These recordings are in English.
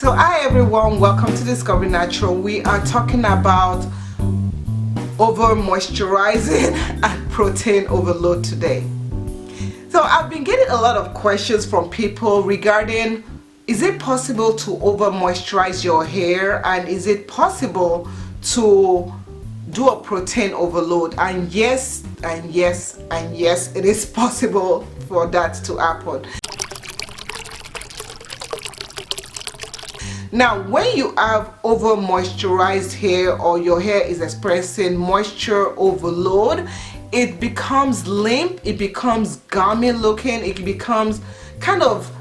So hi everyone, welcome to Discover Natural. We are talking about over moisturizing and protein overload today. So I've been getting a lot of questions from people regarding, is it possible to over moisturize your hair, and is it possible to do a protein overload? And yes, and yes, and yes, it is possible for that to happen. Now, when you have over moisturized hair, or your hair is experiencing moisture overload, it becomes limp, it becomes gummy looking, it becomes kind of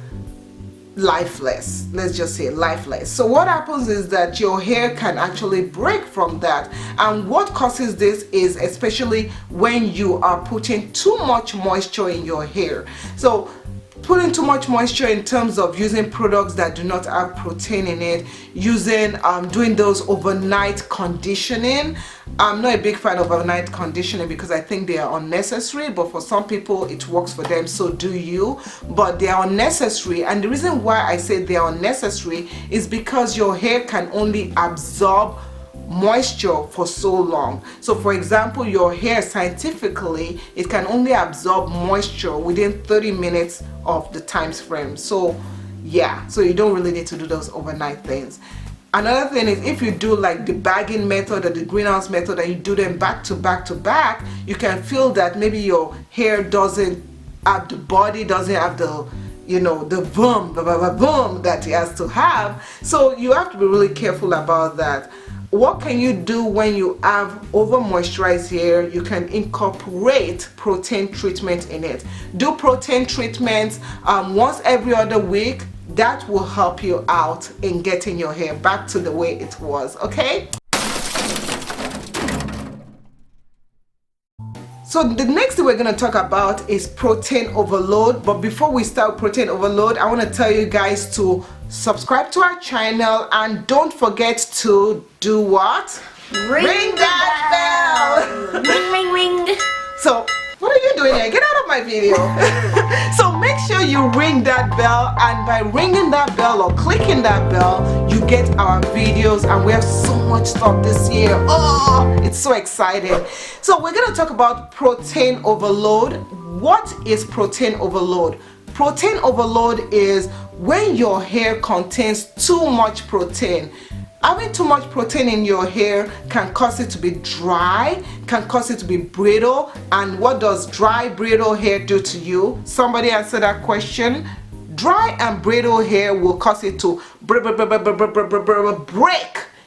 lifeless. Let's just say lifeless. So what happens is that your hair can actually break from that, and what causes this is especially when you are putting too much moisture in your hair. So putting too much moisture in terms of using products that do not have protein in it, doing those overnight conditioning. I'm not a big fan of overnight conditioning because I think they are unnecessary, but for some people it works for them, so do you. But they are unnecessary, and the reason why I say they are unnecessary is because your hair can only absorb moisture for so long. So for example, your hair, scientifically, it can only absorb moisture within 30 minutes of the time frame. So yeah, so you don't really need to do those overnight things. Another thing is, if you do like the bagging method or the greenhouse method, and you do them back to back to back, you can feel that maybe your hair doesn't have the body, doesn't have the, you know, the boom that it has to have. So you have to be really careful about that. What can you do when you have over moisturized hair? You can incorporate protein treatment in it. Do protein treatments once every other week. That will help you out in getting your hair back to the way it was, okay? So the next thing we're going to talk about is protein overload. But before we start protein overload, I want to tell you guys to subscribe to our channel, and don't forget to do what? Ring that bell! Ring, ring, ring. So what are you doing here? Get out of my video. So make sure you ring that bell, and by ringing that bell or clicking that bell, you get our videos, and we have so much stuff this year. Oh, it's so exciting. So we're going to talk about protein overload. What is protein overload? Protein overload is when your hair contains too much protein. Having too much protein in your hair can cause it to be dry, can cause it to be brittle. And what does dry, brittle hair do to you? Somebody answer that question. Dry and brittle hair will cause it to break.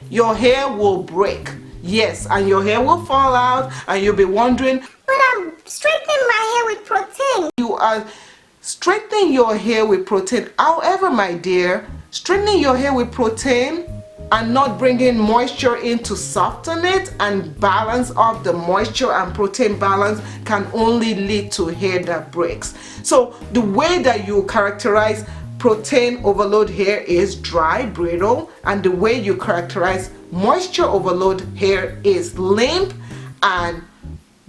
Your hair will break. Yes, and your hair will fall out, and you'll be wondering, But I'm straightening my hair with protein. You are straightening your hair with protein. However, my dear, straightening your hair with protein and not bringing moisture in to soften it and balance off the moisture and protein balance can only lead to hair that breaks. So the way that you characterize protein overload hair is dry, brittle, and the way you characterize moisture overload hair is limp and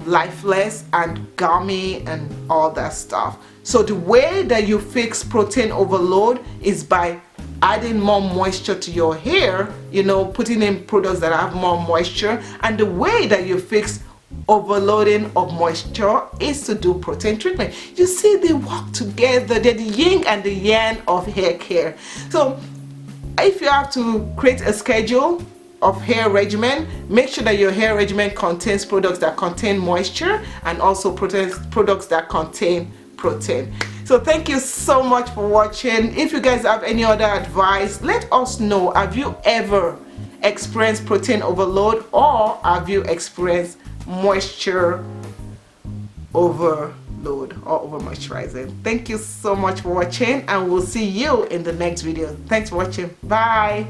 lifeless and gummy and all that stuff. So the way that you fix protein overload is by adding more moisture to your hair, you know, putting in products that have more moisture. And the way that you fix overloading of moisture is to do protein treatment. You see, they work together. They're the yin and the yang of hair care. So if you have to create a schedule of hair regimen, make sure that your hair regimen contains products that contain moisture, and also products that contain protein. So thank you so much for watching. If you guys have any other advice, let us know. Have you ever experienced protein overload, or have you experienced moisture overload or over moisturizing? Thank you so much for watching, and we'll see you in the next video. Thanks for watching. Bye.